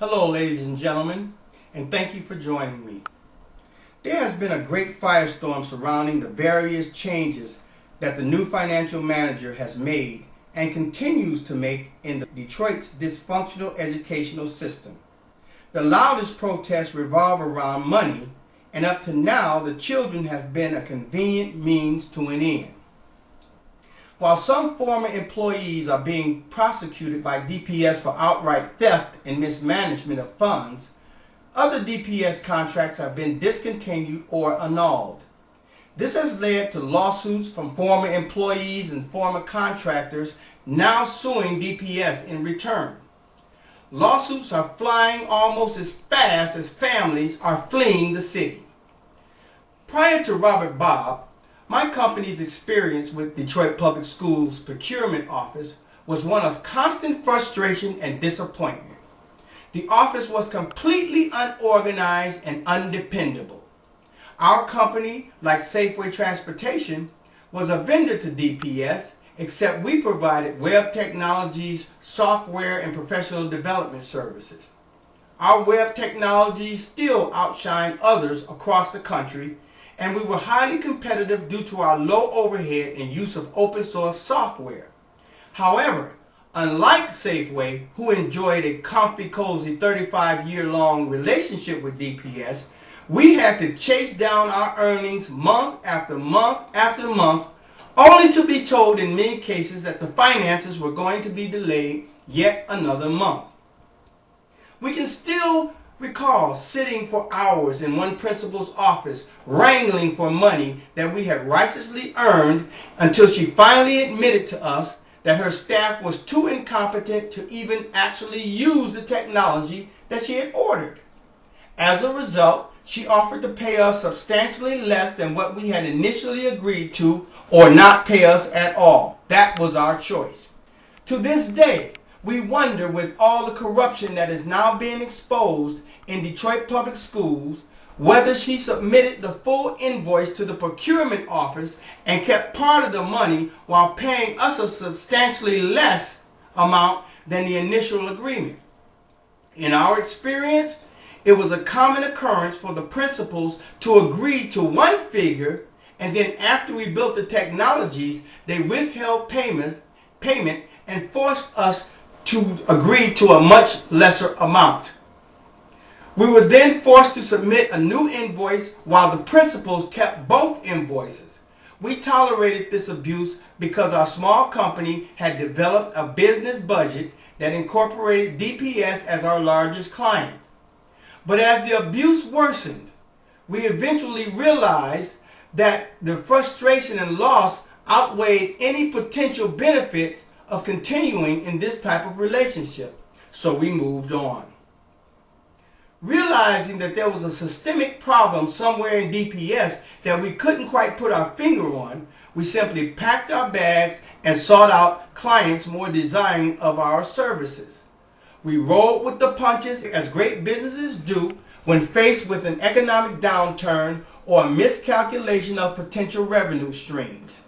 Hello, ladies and gentlemen, and thank you for joining me. There has been a great firestorm surrounding the various changes that the new financial manager has made and continues to make in Detroit's dysfunctional educational system. The loudest protests revolve around money, and up to now, the children have been a convenient means to an end. While some former employees are being prosecuted by DPS for outright theft and mismanagement of funds, other DPS contracts have been discontinued or annulled. This has led to lawsuits from former employees and former contractors now suing DPS in return. Lawsuits are flying almost as fast as families are fleeing the city. Prior to Robert Bobb, my company's experience with Detroit Public Schools' procurement office was one of constant frustration and disappointment. The office was completely unorganized and undependable. Our company, like Safeway Transportation, was a vendor to DPS, except we provided web technologies, software, and professional development services. Our web technologies still outshine others across the country, and we were highly competitive due to our low overhead and use of open source software. However, unlike Safeway, who enjoyed a comfy, cozy 35-year-long relationship with DPS, we had to chase down our earnings month after month after month, only to be told in many cases that the finances were going to be delayed yet another month. We can still recall sitting for hours in one principal's office wrangling for money that we had righteously earned until she finally admitted to us that her staff was too incompetent to even actually use the technology that she had ordered. As a result, she offered to pay us substantially less than what we had initially agreed to, or not pay us at all. That was our choice. To this day, we wonder, with all the corruption that is now being exposed in Detroit Public Schools, whether she submitted the full invoice to the procurement office and kept part of the money while paying us a substantially less amount than the initial agreement. In our experience, it was a common occurrence for the principals to agree to one figure, and then after we built the technologies, they withheld payment and forced us to agree to a much lesser amount. We were then forced to submit a new invoice while the principals kept both invoices. We tolerated this abuse because our small company had developed a business budget that incorporated DPS as our largest client. But as the abuse worsened, we eventually realized that the frustration and loss outweighed any potential benefits of continuing in this type of relationship, so we moved on. Realizing that there was a systemic problem somewhere in DPS that we couldn't quite put our finger on, we simply packed our bags and sought out clients more deserving of our services. We rolled with the punches, as great businesses do when faced with an economic downturn or a miscalculation of potential revenue streams.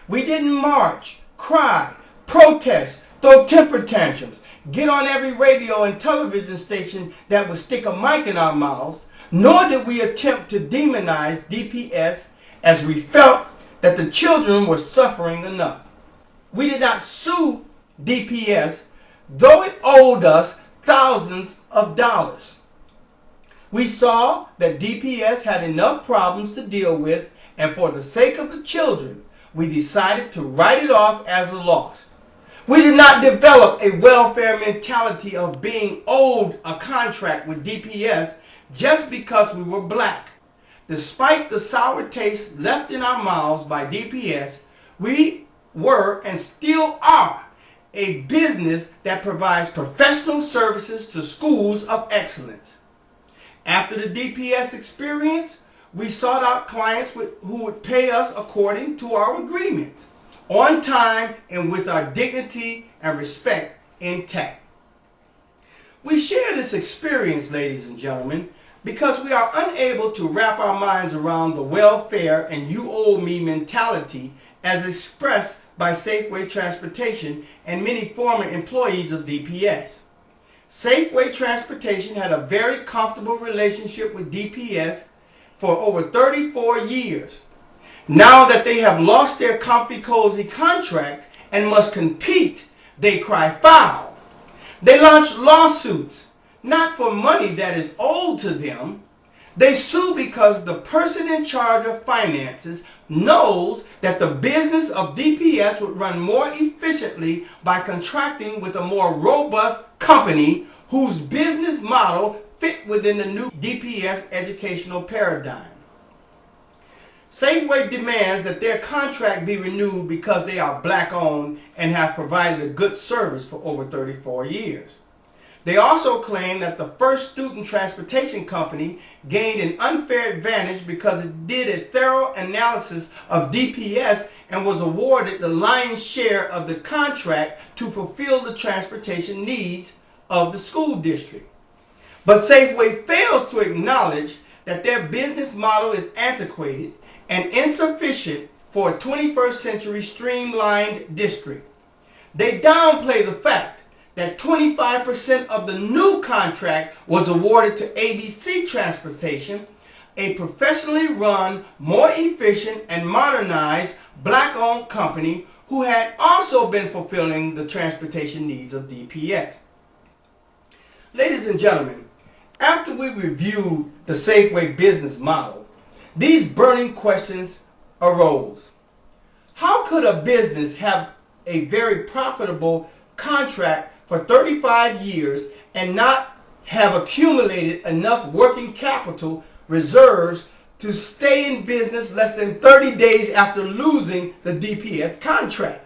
We didn't march, cry, protest, throw temper tantrums, get on every radio and television station that would stick a mic in our mouths, nor did we attempt to demonize DPS, as we felt that the children were suffering enough. We did not sue DPS, though it owed us thousands of dollars. We saw that DPS had enough problems to deal with, and for the sake of the children, we decided to write it off as a loss. We did not develop a welfare mentality of being owed a contract with DPS just because we were black. Despite the sour taste left in our mouths by DPS, we were and still are a business that provides professional services to schools of excellence. After the DPS experience, we sought out clients who would pay us according to our agreements, on time and with our dignity and respect intact. We share this experience, ladies and gentlemen, because we are unable to wrap our minds around the welfare and you owe me mentality as expressed by Safeway Transportation and many former employees of DPS. Safeway Transportation had a very comfortable relationship with DPS for over 34 years. Now that they have lost their comfy cozy contract and must compete, they cry foul. They launch lawsuits, not for money that is owed to them. They sue because the person in charge of finances knows that the business of DPS would run more efficiently by contracting with a more robust company whose business model fit within the new DPS educational paradigm. Safeway demands that their contract be renewed because they are black-owned and have provided a good service for over 34 years. They also claim that the first student transportation company gained an unfair advantage because it did a thorough analysis of DPS and was awarded the lion's share of the contract to fulfill the transportation needs of the school district. But Safeway fails to acknowledge that their business model is antiquated and insufficient for a 21st century streamlined district. They downplay the fact that 25% of the new contract was awarded to ABC Transportation, a professionally run, more efficient and modernized black-owned company who had also been fulfilling the transportation needs of DPS. Ladies and gentlemen, after we reviewed the Safeway business model, these burning questions arose. How could a business have a very profitable contract for 35 years and not have accumulated enough working capital reserves to stay in business less than 30 days after losing the DPS contract?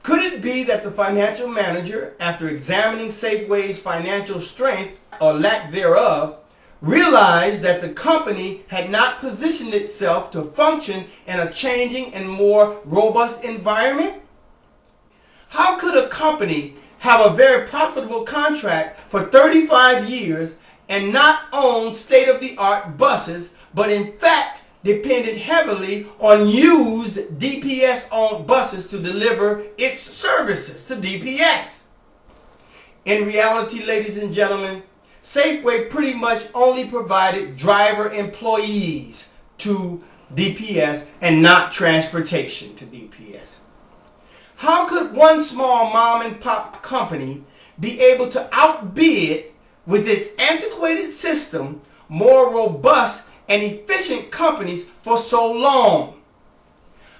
Could it be that the financial manager, after examining Safeway's financial strength or lack thereof, realized that the company had not positioned itself to function in a changing and more robust environment? How could a company have a very profitable contract for 35 years and not own state-of-the-art buses, but in fact depended heavily on used DPS-owned buses to deliver its services to DPS? In reality, ladies and gentlemen, Safeway pretty much only provided driver employees to DPS and not transportation to DPS. How could one small mom and pop company be able to outbid, with its antiquated system, more robust and efficient companies for so long?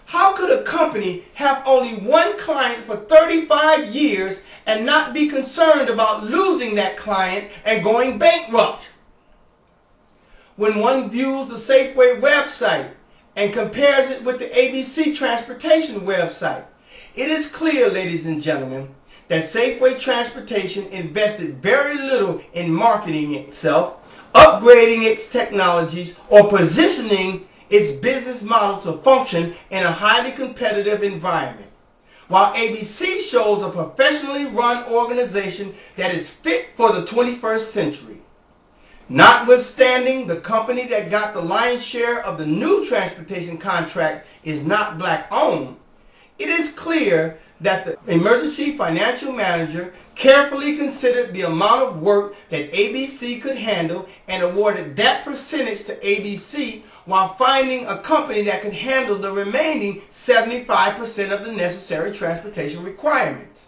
How could a company have only one client for 35 years and not be concerned about losing that client and going bankrupt? When one views the Safeway website and compares it with the ABC Transportation website, it is clear, ladies and gentlemen, that Safeway Transportation invested very little in marketing itself, upgrading its technologies, or positioning its business model to function in a highly competitive environment, while ABC shows a professionally run organization that is fit for the 21st century. Notwithstanding, the company that got the lion's share of the new transportation contract is not black-owned, it is clear that the emergency financial manager carefully considered the amount of work that ABC could handle and awarded that percentage to ABC while finding a company that could handle the remaining 75% of the necessary transportation requirements.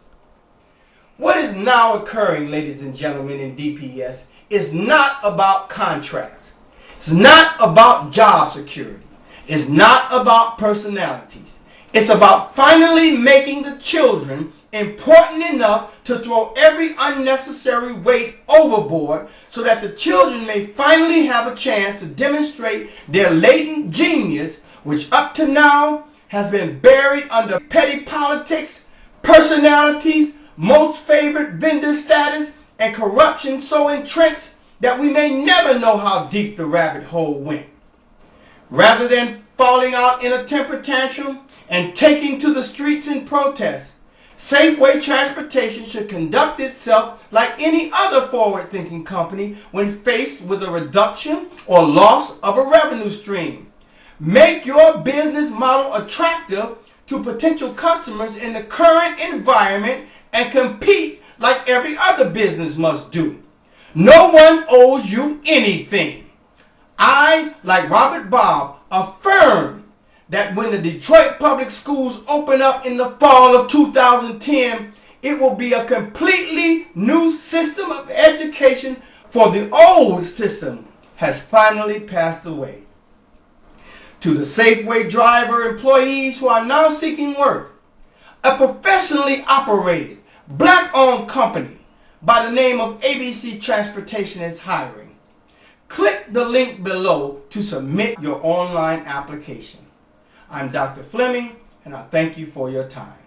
What is now occurring, ladies and gentlemen, in DPS is not about contracts. It's not about job security. It's not about personalities. It's about finally making the children important enough to throw every unnecessary weight overboard so that the children may finally have a chance to demonstrate their latent genius, which up to now has been buried under petty politics, personalities, most favored vendor status, and corruption so entrenched that we may never know how deep the rabbit hole went. Rather than falling out in a temper tantrum and taking to the streets in protest, Safeway Transportation should conduct itself like any other forward-thinking company when faced with a reduction or loss of a revenue stream. Make your business model attractive to potential customers in the current environment and compete like every other business must do. No one owes you anything. I, like Robert Bobb, affirm that when the Detroit Public Schools open up in the fall of 2010, it will be a completely new system of education, for the old system has finally passed away. To the Safeway driver employees who are now seeking work, a professionally operated, black-owned company by the name of ABC Transportation is hiring. Click the link below to submit your online application. I'm Dr. Fleming, and I thank you for your time.